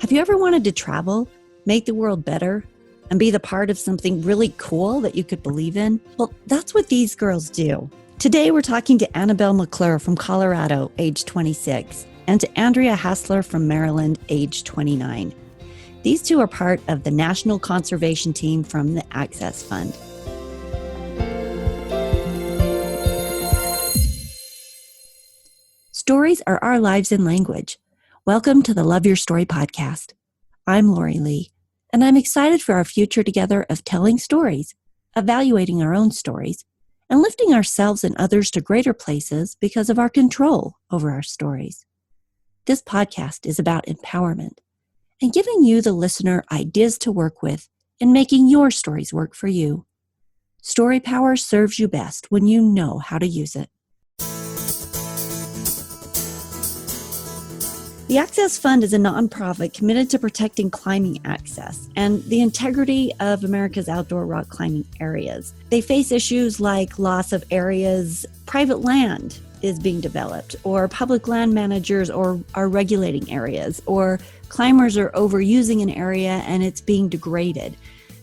Have you ever wanted to travel, make the world better, and be the part of something really cool that you could believe in? Well, that's what these girls do. Today, we're talking to Annabelle McClure from Colorado, age 26, and to Andrea Hassler from Maryland, age 29. These two are part of the National Conservation Team from the Access Fund. Stories are our lives in language. Welcome to the Love Your Story podcast. I'm Lori Lee, and I'm excited for our future together of telling stories, evaluating our own stories, and lifting ourselves and others to greater places because of our control over our stories. This podcast is about empowerment and giving you, the listener, ideas to work with and making your stories work for you. Story power serves you best when you know how to use it. The Access Fund is a nonprofit committed to protecting climbing access and the integrity of America's outdoor rock climbing areas. They face issues like loss of areas, private land is being developed, or public land managers are regulating areas, or climbers are overusing an area and it's being degraded.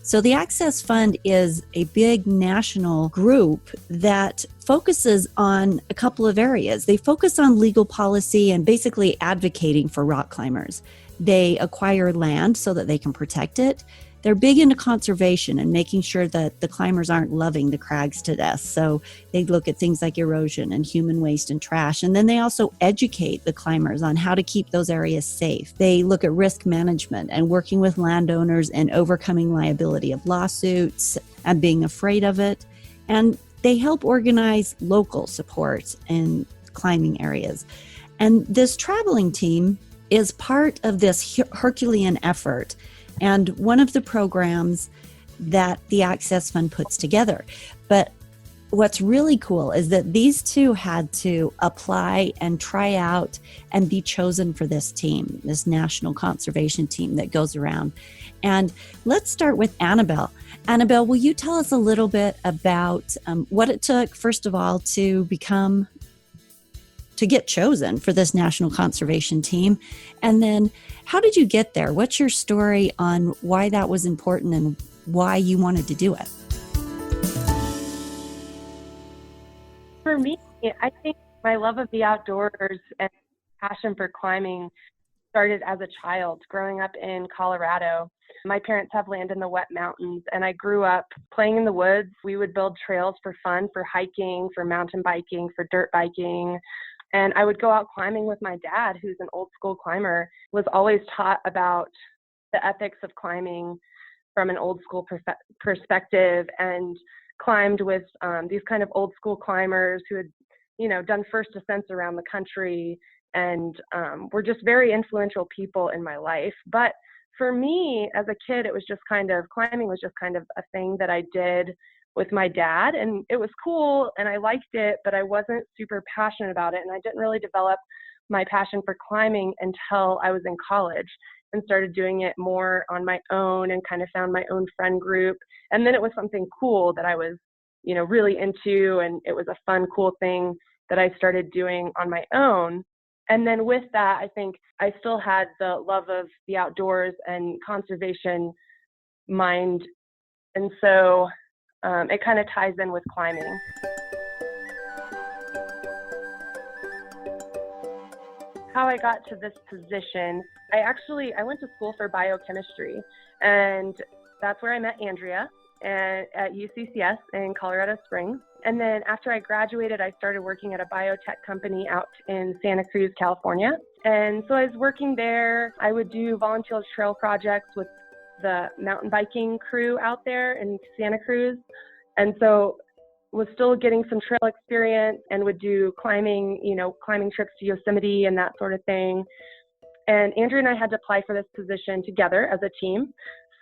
So the Access Fund is a big national group that focuses on a couple of areas. They focus on legal policy and basically advocating for rock climbers. They acquire land so that they can protect it. They're big into conservation and making sure that the climbers aren't loving the crags to death. So they look at things like erosion and human waste and trash. And then they also educate the climbers on how to keep those areas safe. They look at risk management and working with landowners and overcoming liability of lawsuits and being afraid of it. And they help organize local support in climbing areas. And this traveling team is part of this herculean effort and one of the programs that the Access Fund puts together. But what's really cool is that these two had to apply and try out and be chosen for this team, this national conservation team that goes around. And let's start with Annabelle. Annabelle, will you tell us a little bit about what it took, first of all, to get chosen for this national conservation team? And then how did you get there? What's your story on why that was important and why you wanted to do it? For me, I think my love of the outdoors and passion for climbing started as a child growing up in Colorado. My parents have land in the wet mountains, and I grew up playing in the woods. We would build trails for fun, for hiking, for mountain biking, for dirt biking. And I would go out climbing with my dad, who's an old school climber, was always taught about the ethics of climbing from an old school perspective, and climbed with these kind of old school climbers who had, done first ascents around the country and were just very influential people in my life. But for me, as a kid, it was just climbing was just kind of a thing that I did with my dad, and it was cool and I liked it, but I wasn't super passionate about it. And I didn't really develop my passion for climbing until I was in college and started doing it more on my own and kind of found my own friend group. And then it was something cool that I was, really into, and it was a fun, cool thing that I started doing on my own. And then with that, I think I still had the love of the outdoors and conservation mind. And so it kind of ties in with climbing. How I got to this position, I went to school for biochemistry, and that's where I met Andrea at UCCS in Colorado Springs. And then after I graduated, I started working at a biotech company out in Santa Cruz, California. And so I was working there. I would do volunteer trail projects with the mountain biking crew out there in Santa Cruz. And so was still getting some trail experience and would do climbing trips to Yosemite and that sort of thing. And Andrea and I had to apply for this position together as a team.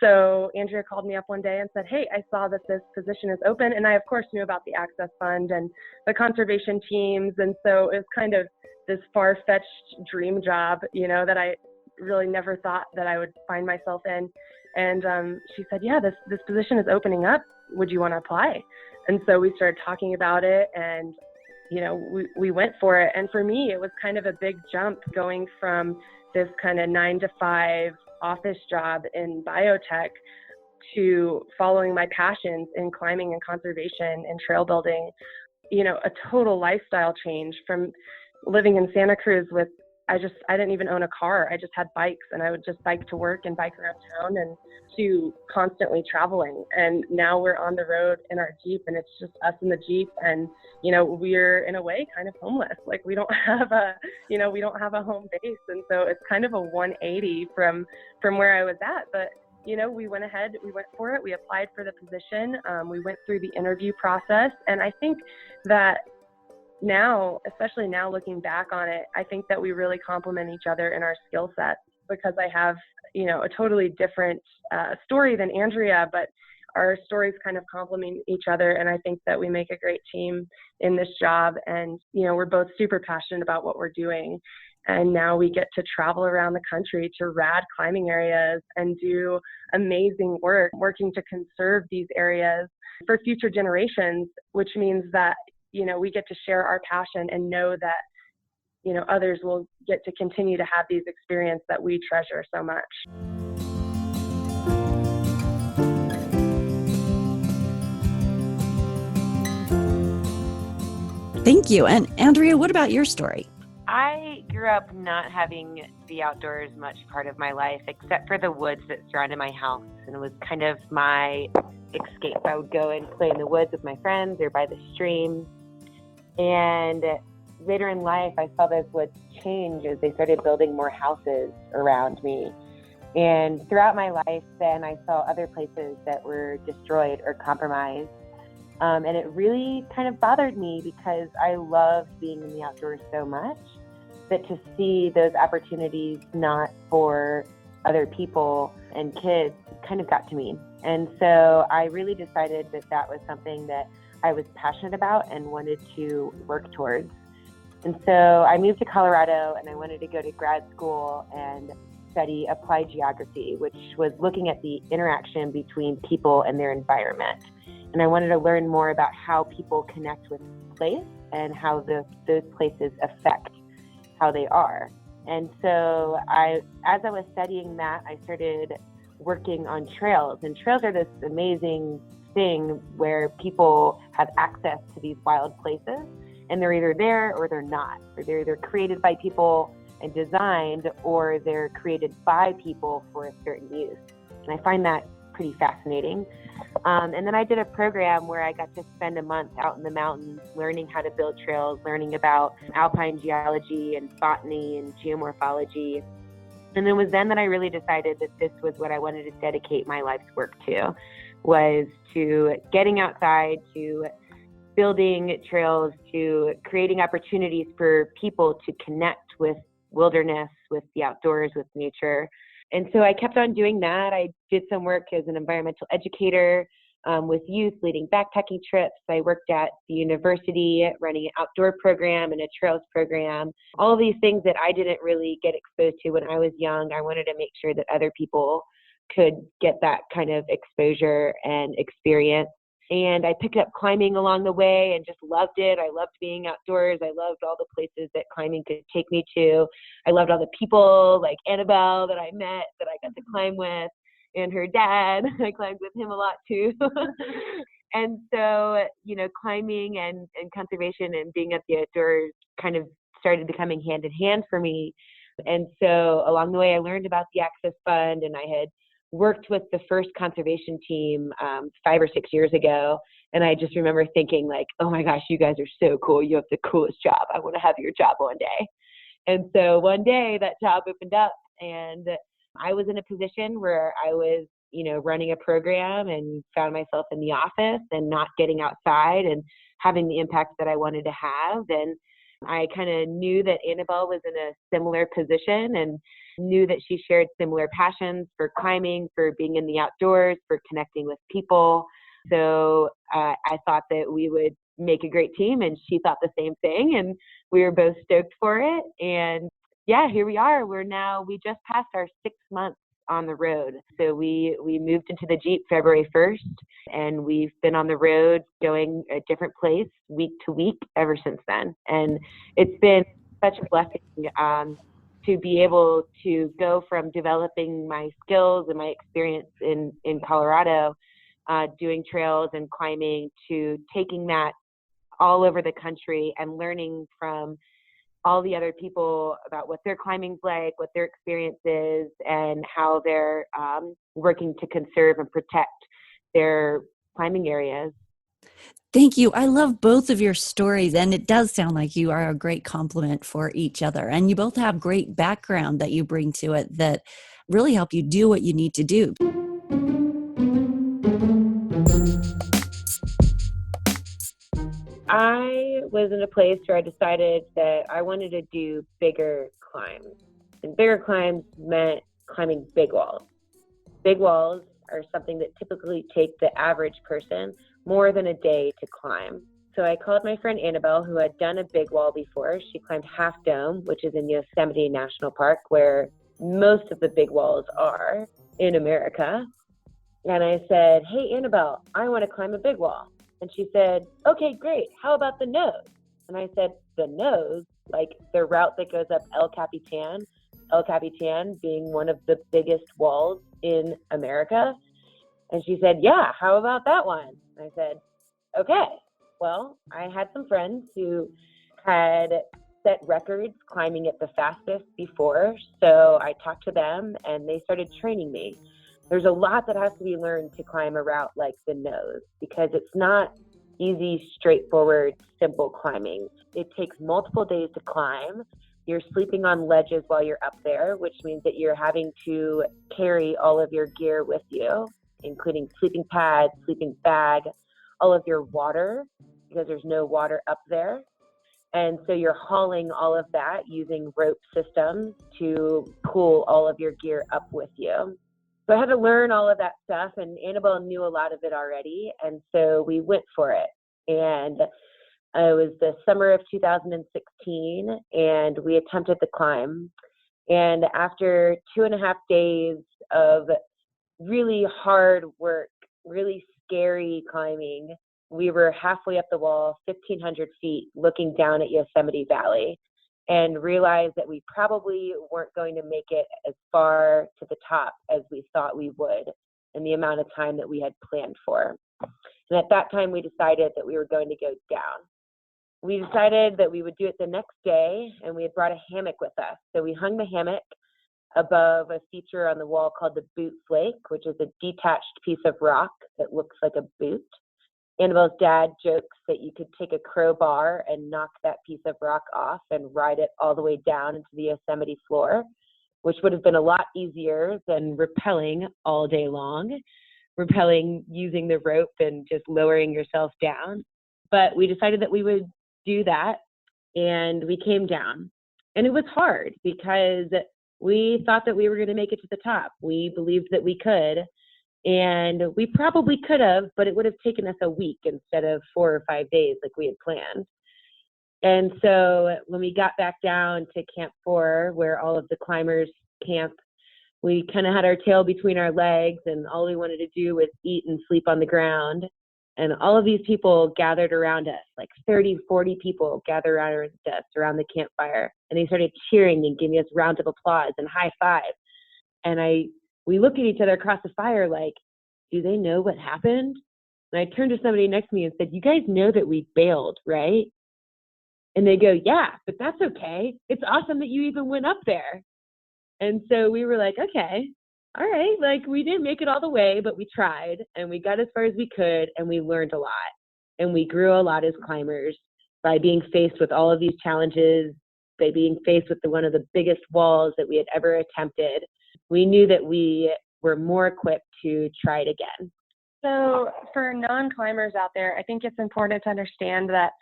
So Andrea called me up one day and said, "Hey, I saw that this position is open." And I, of course, knew about the Access Fund and the conservation teams. And so it was kind of this far-fetched dream job, that I really never thought that I would find myself in. And she said, "Yeah, this position is opening up. Would you want to apply?" And so we started talking about it, and we went for it. And for me, it was kind of a big jump going from this kind of 9 to 5 office job in biotech to following my passions in climbing and conservation and trail building, a total lifestyle change from living in Santa Cruz with, I didn't even own a car. I just had bikes, and I would just bike to work and bike around town, and to constantly traveling. And now we're on the road in our Jeep, and it's just us in the Jeep. And, we're in a way kind of homeless. Like we don't have a home base. And so it's kind of a 180 from where I was at. But we went ahead, we went for it, we applied for the position, we went through the interview process. And I think that now, especially now looking back on it, I think that we really complement each other in our skill sets, because I have, a totally different story than Andrea, but our stories kind of complement each other. And I think that we make a great team in this job. And, we're both super passionate about what we're doing. And now we get to travel around the country to rad climbing areas and do amazing work, working to conserve these areas for future generations, which means that, we get to share our passion and know that, others will get to continue to have these experiences that we treasure so much. Thank you. And Andrea, what about your story? I grew up not having the outdoors much part of my life, except for the woods that surrounded my house. And it was kind of my escape. I would go and play in the woods with my friends or by the stream. And later in life, I saw those woods change as they started building more houses around me. And throughout my life, then I saw other places that were destroyed or compromised. And it really kind of bothered me, because I loved being in the outdoors so much that to see those opportunities not for other people and kids kind of got to me. And so I really decided that that was something that I was passionate about and wanted to work towards. And so I moved to Colorado, and I wanted to go to grad school and study applied geography, which was looking at the interaction between people and their environment. And I wanted to learn more about how people connect with place and how those places affect how they are. And so as I was studying that, I started working on trails. And trails are this amazing thing where people have access to these wild places, and they're either there or they're not, or they're either created by people and designed, or they're created by people for a certain use. And I find that pretty fascinating. And then I did a program where I got to spend a month out in the mountains learning how to build trails, learning about alpine geology and botany and geomorphology. And it was then that I really decided that this was what I wanted to dedicate my life's work to, was to getting outside, to building trails, to creating opportunities for people to connect with wilderness, with the outdoors, with nature. And so I kept on doing that. I did some work as an environmental educator with youth, leading backpacking trips. I worked at the university running an outdoor program and a trails program. All of these things that I didn't really get exposed to when I was young, I wanted to make sure that other people could get that kind of exposure and experience. And I picked up climbing along the way and just loved it. I loved being outdoors. I loved all the places that climbing could take me to. I loved all the people like Annabelle that I met that I got to climb with, and her dad. I climbed with him a lot too. And so, climbing and conservation and being at the outdoors kind of started becoming hand in hand for me. And so along the way, I learned about the Access Fund, and I had worked with the first conservation team 5 or 6 years ago. And I just remember thinking like, oh my gosh, you guys are so cool. You have the coolest job. I want to have your job one day. And so one day that job opened up, and I was in a position where I was, running a program and found myself in the office and not getting outside and having the impact that I wanted to have. And I kind of knew that Annabelle was in a similar position and knew that she shared similar passions for climbing, for being in the outdoors, for connecting with people. So I thought that we would make a great team, and she thought the same thing, and we were both stoked for it. And yeah, here we are. We just passed our 6 months on the road. So we moved into the Jeep February 1st, and we've been on the road going a different place week to week ever since then. And it's been such a blessing to be able to go from developing my skills and my experience in Colorado, doing trails and climbing, to taking that all over the country and learning from all the other people about what their climbing's like, what their experience is, and how they're working to conserve and protect their climbing areas. Thank you. I love both of your stories, and it does sound like you are a great complement for each other. And you both have great background that you bring to it that really help you do what you need to do. I was in a place where I decided that I wanted to do bigger climbs. And bigger climbs meant climbing big walls. Big walls are something that typically take the average person more than a day to climb. So I called my friend Annabelle, who had done a big wall before. She climbed Half Dome, which is in Yosemite National Park, where most of the big walls are in America. And I said, hey, Annabelle, I want to climb a big wall. And she said, okay, great. How about the nose? And I said, the nose, like the route that goes up El Capitan being one of the biggest walls in America. And she said, yeah, how about that one? And I said, okay. Well, I had some friends who had set records climbing it the fastest before. So I talked to them and they started training me. There's a lot that has to be learned to climb a route like the nose, because it's not easy, straightforward, simple climbing. It takes multiple days to climb. You're sleeping on ledges while you're up there, which means that you're having to carry all of your gear with you, including sleeping pads, sleeping bag, all of your water, because there's no water up there. And so you're hauling all of that using rope systems to pull all of your gear up with you. So I had to learn all of that stuff, and Annabelle knew a lot of it already, and so we went for it. And it was the summer of 2016, and we attempted the climb. And after 2.5 days of really hard work, really scary climbing, we were halfway up the wall, 1,500 feet, looking down at Yosemite Valley, and realized that we probably weren't going to make it as far to the top as we thought we would in the amount of time that we had planned for. And at that time, we decided that we were going to go down. We decided that we would do it the next day, and we had brought a hammock with us. So we hung the hammock above a feature on the wall called the Boot Flake, which is a detached piece of rock that looks like a boot. Annabelle's dad jokes that you could take a crowbar and knock that piece of rock off and ride it all the way down into the Yosemite floor, which would have been a lot easier than rappelling all day long, rappelling using the rope and just lowering yourself down. But we decided that we would do that, and we came down. And it was hard because we thought that we were going to make it to the top. We believed that we could. And we probably could have, but it would have taken us a week instead of 4 or 5 days like we had planned. And so when we got back down to Camp 4, where all of the climbers camp, we kind of had our tail between our legs, and all we wanted to do was eat and sleep on the ground. And all of these people gathered around us, like 30, 40 people gathered around us around the campfire. And they started cheering and giving us rounds of applause and high fives. And we looked at each other across the fire like, do they know what happened? And I turned to somebody next to me and said, you guys know that we bailed, right? And they go, yeah, but that's okay. It's awesome that you even went up there. And so we were like, okay, all right. Like, we didn't make it all the way, but we tried, and we got as far as we could, and we learned a lot. And we grew a lot as climbers by being faced with all of these challenges, by being faced with one of the biggest walls that we had ever attempted. We knew that we were more equipped to try it again. So for non-climbers out there, I think it's important to understand that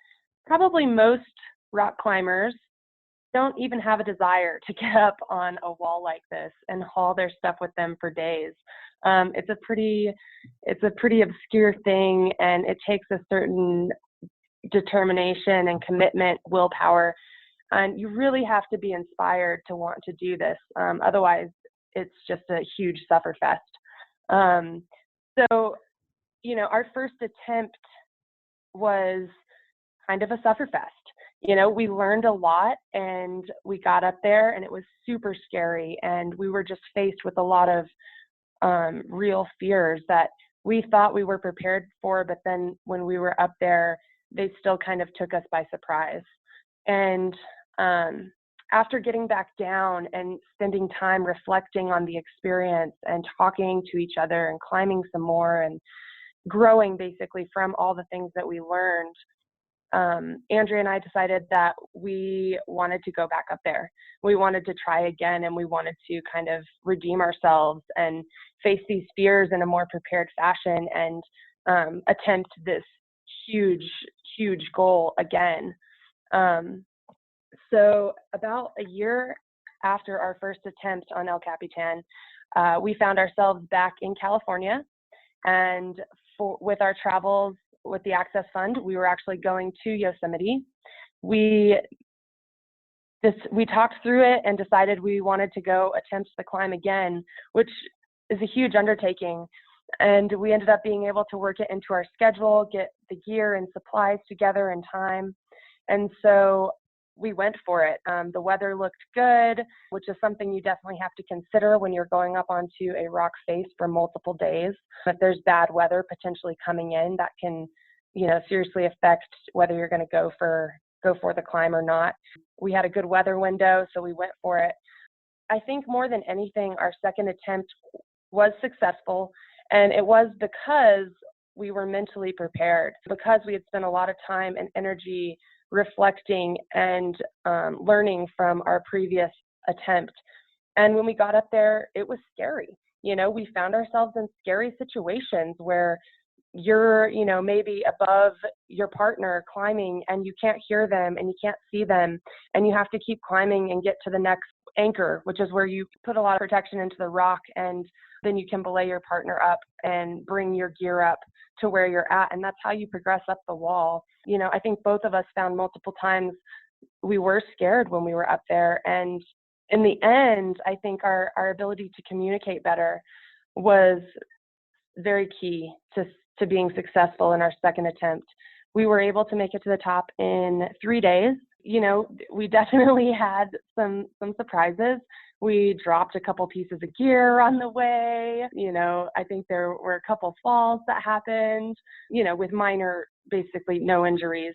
probably most rock climbers don't even have a desire to get up on a wall like this and haul their stuff with them for days. It's a pretty obscure thing, and it takes a certain determination and commitment, willpower, and you really have to be inspired to want to do this. Otherwise, it's just a huge sufferfest. So, our first attempt was kind of a sufferfest. We learned a lot, and we got up there and it was super scary. And we were just faced with a lot of real fears that we thought we were prepared for, but then when we were up there, they still kind of took us by surprise. And after getting back down and spending time reflecting on the experience and talking to each other and climbing some more and growing basically from all the things that we learned, Andrea and I decided that we wanted to go back up there. We wanted to try again, and we wanted to kind of redeem ourselves and face these fears in a more prepared fashion and attempt this huge, huge goal again. So about a year after our first attempt on El Capitan, we found ourselves back in California, and with our travels with the Access Fund, we were actually going to Yosemite. We talked through it and decided we wanted to go attempt the climb again, which is a huge undertaking. And we ended up being able to work it into our schedule, get the gear and supplies together in time. And so we went for it. The weather looked good, which is something you definitely have to consider when you're going up onto a rock face for multiple days. If there's bad weather potentially coming in, that can, seriously affect whether you're going to go for the climb or not. We had a good weather window, so we went for it. I think more than anything, our second attempt was successful, and it was because we were mentally prepared, because we had spent a lot of time and energy reflecting and learning from our previous attempt. And when we got up there, it was scary. We found ourselves in scary situations where you're, maybe above your partner climbing and you can't hear them and you can't see them, and you have to keep climbing and get to the next anchor, which is where you put a lot of protection into the rock, and then you can belay your partner up and bring your gear up to where you're at. And that's how you progress up the wall. I think both of us found multiple times we were scared when we were up there. And in the end, I think our ability to communicate better was very key to being successful in our second attempt. We were able to make it to the top in 3 days. We definitely had some surprises. We dropped a couple pieces of gear on the way. I think there were a couple falls that happened, with minor, basically no injuries.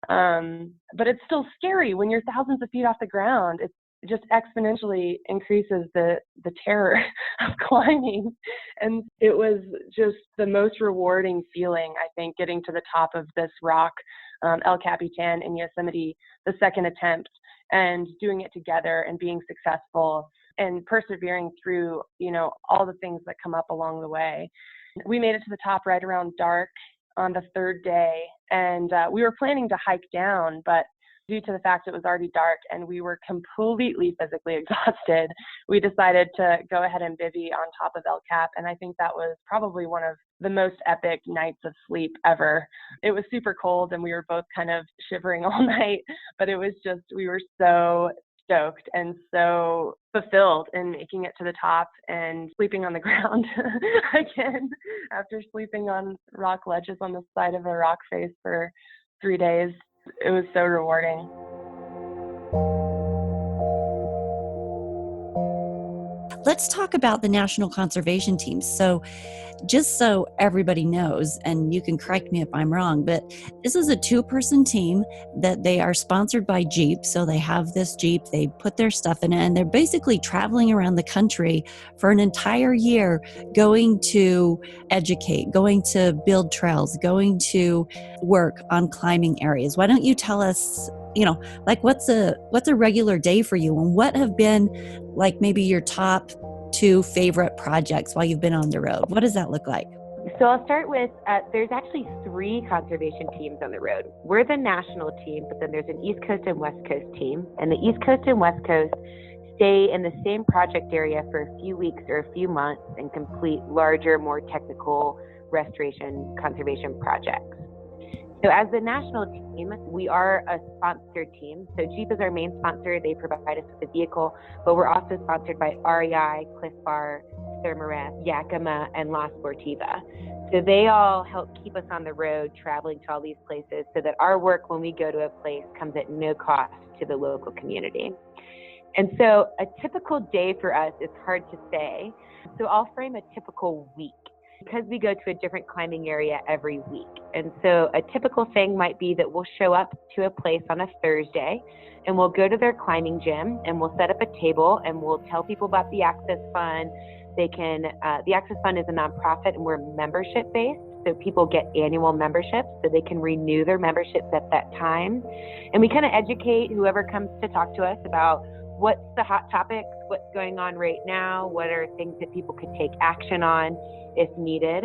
But it's still scary when you're thousands of feet off the ground. It just exponentially increases the terror of climbing. And it was just the most rewarding feeling, I think, getting to the top of this rock, El Capitan in Yosemite, the second attempt, and doing it together and being successful and persevering through, all the things that come up along the way. We made it to the top right around dark on the third day, and we were planning to hike down, but due to the fact it was already dark and we were completely physically exhausted, we decided to go ahead and bivvy on top of El Cap. And I think that was probably one of the most epic nights of sleep ever. It was super cold and we were both kind of shivering all night, but it was just, we were so stoked and so fulfilled in making it to the top and sleeping on the ground again after sleeping on rock ledges on the side of a rock face for 3 days. It was so rewarding. Let's talk about the national conservation teams. So just so everybody knows, and you can correct me if I'm wrong, but this is a 2-person team that they are sponsored by Jeep. So they have this Jeep, they put their stuff in it, and they're basically traveling around the country for an entire year, going to educate, going to build trails, going to work on climbing areas. Why don't you tell us, what's a regular day for you, and what have been like maybe your top 2 favorite projects while you've been on the road? What does that look like? So I'll start with, there's actually 3 conservation teams on the road. We're the national team, but then there's an East Coast and West Coast team. And the East Coast and West Coast stay in the same project area for a few weeks or a few months and complete larger, more technical restoration conservation projects. So as the national team, we are a sponsored team. So Jeep is our main sponsor. They provide us with the vehicle, but we're also sponsored by REI, Cliff Bar, Thermarest, Yakima, and La Sportiva. So they all help keep us on the road, traveling to all these places, so that our work when we go to a place comes at no cost to the local community. And so a typical day for us is hard to say. So I'll frame a typical week because we go to a different climbing area every week. And so a typical thing might be that we'll show up to a place on a Thursday and we'll go to their climbing gym and we'll set up a table and we'll tell people about the Access Fund. The Access Fund is a nonprofit and we're membership based. So people get annual memberships so they can renew their memberships at that time. And we kind of educate whoever comes to talk to us about what's the hot topics, what's going on right now, what are things that people could take action on if needed.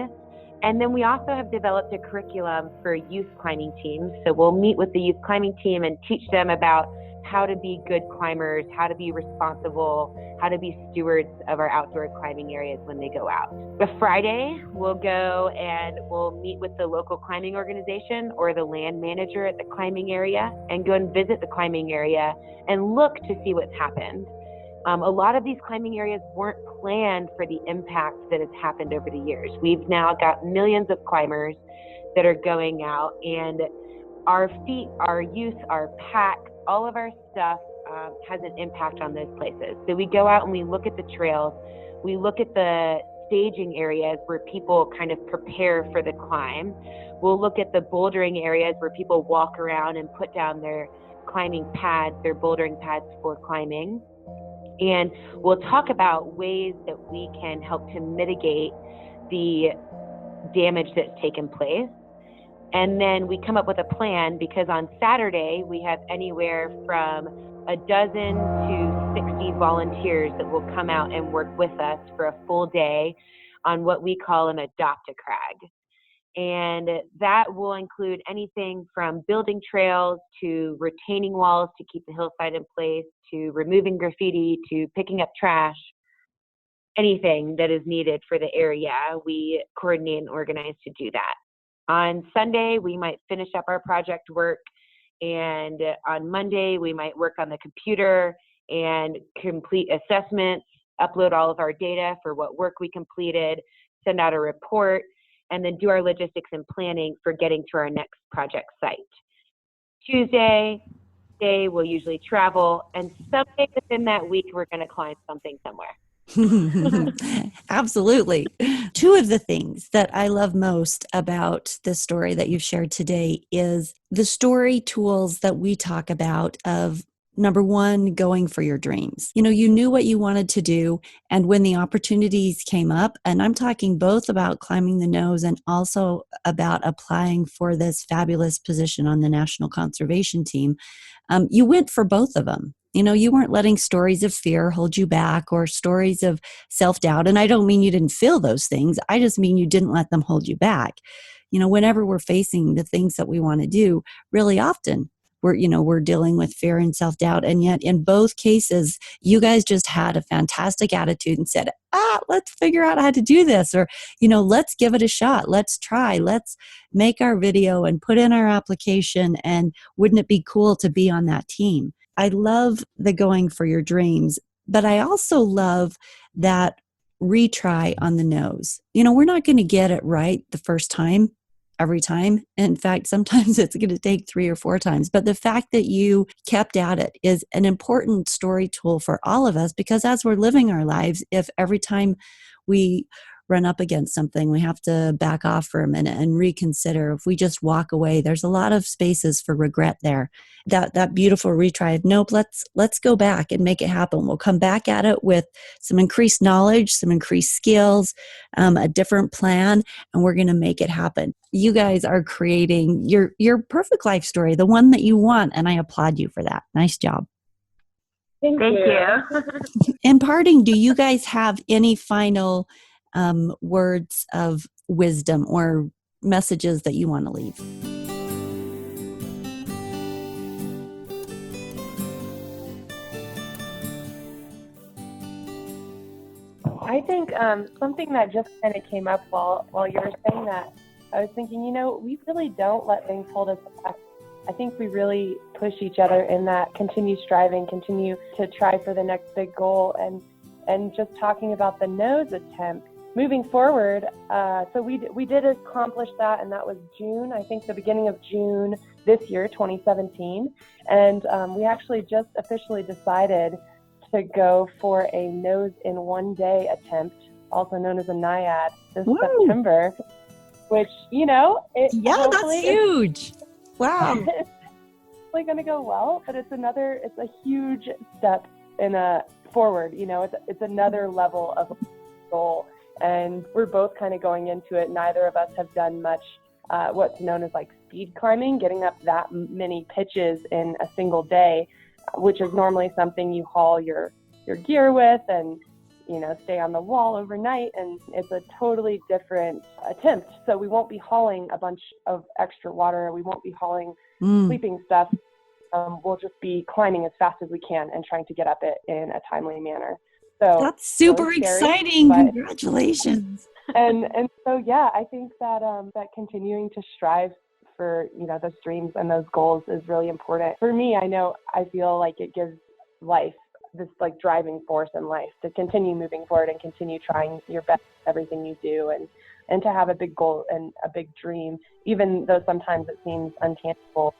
And then we also have developed a curriculum for youth climbing teams. So we'll meet with the youth climbing team and teach them about how to be good climbers, how to be responsible, how to be stewards of our outdoor climbing areas when they go out. The Friday, we'll go and we'll meet with the local climbing organization or the land manager at the climbing area and go and visit the climbing area and look to see what's happened. A lot of these climbing areas weren't planned for the impact that has happened over the years. We've now got millions of climbers that are going out, and our feet, our use, our pack, all of our stuff has an impact on those places. So we go out and we look at the trails, we look at the staging areas where people kind of prepare for the climb. We'll look at the bouldering areas where people walk around and put down their climbing pads, their bouldering pads for climbing. And we'll talk about ways that we can help to mitigate the damage that's taken place. And then we come up with a plan, because on Saturday we have anywhere from a dozen to 60 volunteers that will come out and work with us for a full day on what we call an adopt a crag. And that will include anything from building trails to retaining walls to keep the hillside in place, to removing graffiti, to picking up trash. Anything that is needed for the area, we coordinate and organize to do that. On Sunday, we might finish up our project work, and on Monday, we might work on the computer and complete assessments, upload all of our data for what work we completed, send out a report, and then do our logistics and planning for getting to our next project site. Tuesday, we'll usually travel, and someday within that week, we're going to climb something somewhere. Absolutely. Two of the things that I love most about the story that you've shared today is the story tools that we talk about of, number one, going for your dreams. You know, you knew what you wanted to do, and when the opportunities came up, and I'm talking both about climbing the nose and also about applying for this fabulous position on the National Conservation Team, you went for both of them. You know, you weren't letting stories of fear hold you back or stories of self-doubt. And I don't mean you didn't feel those things. I just mean you didn't let them hold you back. You know, whenever we're facing the things that we want to do, really often we're dealing with fear and self-doubt. And yet in both cases, you guys just had a fantastic attitude and said, let's figure out how to do this. Or, let's give it a shot. Let's try. Let's make our video and put in our application. And wouldn't it be cool to be on that team? I love the going for your dreams, but I also love that retry on the nose. We're not going to get it right the first time, every time. In fact, sometimes it's going to take 3 or 4 times. But the fact that you kept at it is an important story tool for all of us, because as we're living our lives, if every time we run up against something, we have to back off for a minute and reconsider. If we just walk away, there's a lot of spaces for regret there. That beautiful retry of, nope, let's go back and make it happen. We'll come back at it with some increased knowledge, some increased skills, a different plan, and we're going to make it happen. You guys are creating your perfect life story, the one that you want, and I applaud you for that. Nice job. Thank you. In parting, do you guys have any final words of wisdom or messages that you want to leave? I think something that just kind of came up while you were saying that, I was thinking, we really don't let things hold us back. I think we really push each other in that continue striving, continue to try for the next big goal. And and just talking about the nose attempt. Moving forward, so we did accomplish that, and that was June, I think the beginning of June this year, 2017. And we actually just officially decided to go for a nose in 1 day attempt, also known as a NIAD, this September, which, that's huge. Wow. It's probably going to go well, but it's a huge step forward, it's another level of goal. And we're both kind of going into it. Neither of us have done much what's known as like speed climbing, getting up that many pitches in a single day, which is normally something you haul your gear with and, stay on the wall overnight. And it's a totally different attempt. So we won't be hauling a bunch of extra water. We won't be hauling sleeping stuff. We'll just be climbing as fast as we can and trying to get up it in a timely manner. So that's super exciting. Congratulations. And so, yeah, I think that that continuing to strive for, those dreams and those goals is really important. For me, I feel like it gives life, this like driving force in life to continue moving forward and continue trying your best at everything you do and to have a big goal and a big dream, even though sometimes it seems untangible.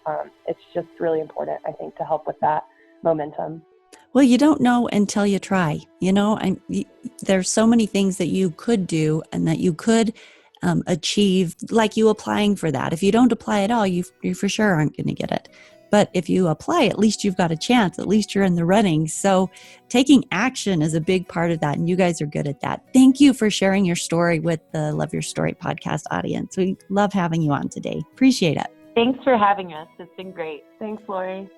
It's just really important, I think, to help with that momentum. Well, you don't know until you try. There's so many things that you could do and that you could achieve, like you applying for that. If you don't apply at all, you for sure aren't going to get it. But if you apply, at least you've got a chance. At least you're in the running. So taking action is a big part of that, and you guys are good at that. Thank you for sharing your story with the Love Your Story podcast audience. We love having you on today. Appreciate it. Thanks for having us. It's been great. Thanks, Lori.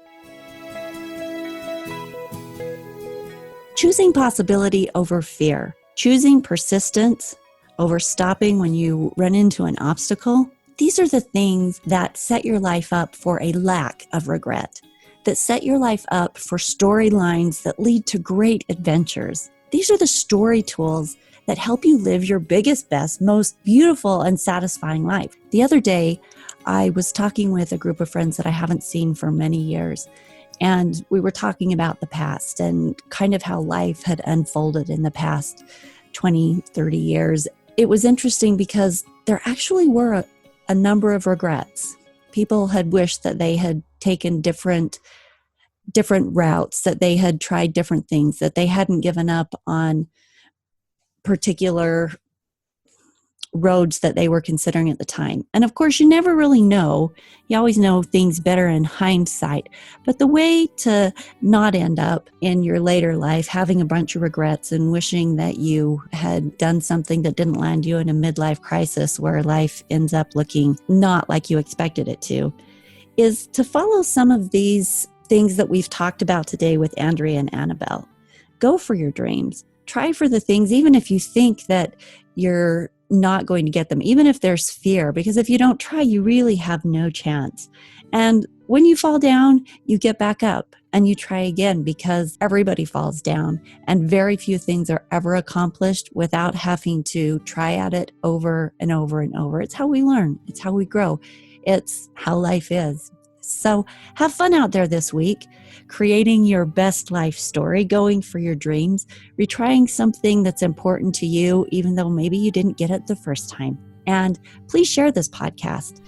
Choosing possibility over fear, choosing persistence over stopping when you run into an obstacle. These are the things that set your life up for a lack of regret, that set your life up for storylines that lead to great adventures. These are the story tools that help you live your biggest, best, most beautiful and satisfying life. The other day, I was talking with a group of friends that I haven't seen for many years. And we were talking about the past and kind of how life had unfolded in the past 20, 30 years. It was interesting because there actually were a number of regrets. People had wished that they had taken different routes, that they had tried different things, that they hadn't given up on particular roads that they were considering at the time. And of course, you never really know. You always know things better in hindsight. But the way to not end up in your later life having a bunch of regrets and wishing that you had done something that didn't land you in a midlife crisis where life ends up looking not like you expected it to, is to follow some of these things that we've talked about today with Andrea and Annabelle. Go for your dreams. Try for the things, even if you think that you're not going to get them, even if there's fear, because if you don't try, you really have no chance. And when you fall down, you get back up and you try again, because everybody falls down and very few things are ever accomplished without having to try at it over and over and over. It's how we learn. It's how we grow. It's how life is. So have fun out there this week, creating your best life story, going for your dreams, retrying something that's important to you, even though maybe you didn't get it the first time. And please share this podcast.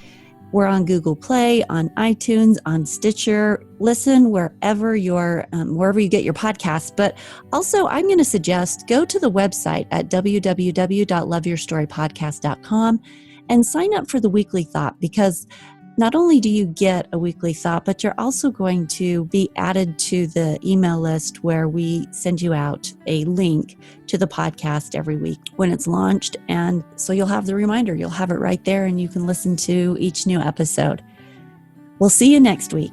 We're on Google Play, on iTunes, on Stitcher. Listen wherever you get your podcasts. But also, I'm going to suggest go to the website at www.loveyourstorypodcast.com and sign up for the weekly thought, because not only do you get a weekly thought, but you're also going to be added to the email list where we send you out a link to the podcast every week when it's launched. And so you'll have the reminder, you'll have it right there, and you can listen to each new episode. We'll see you next week.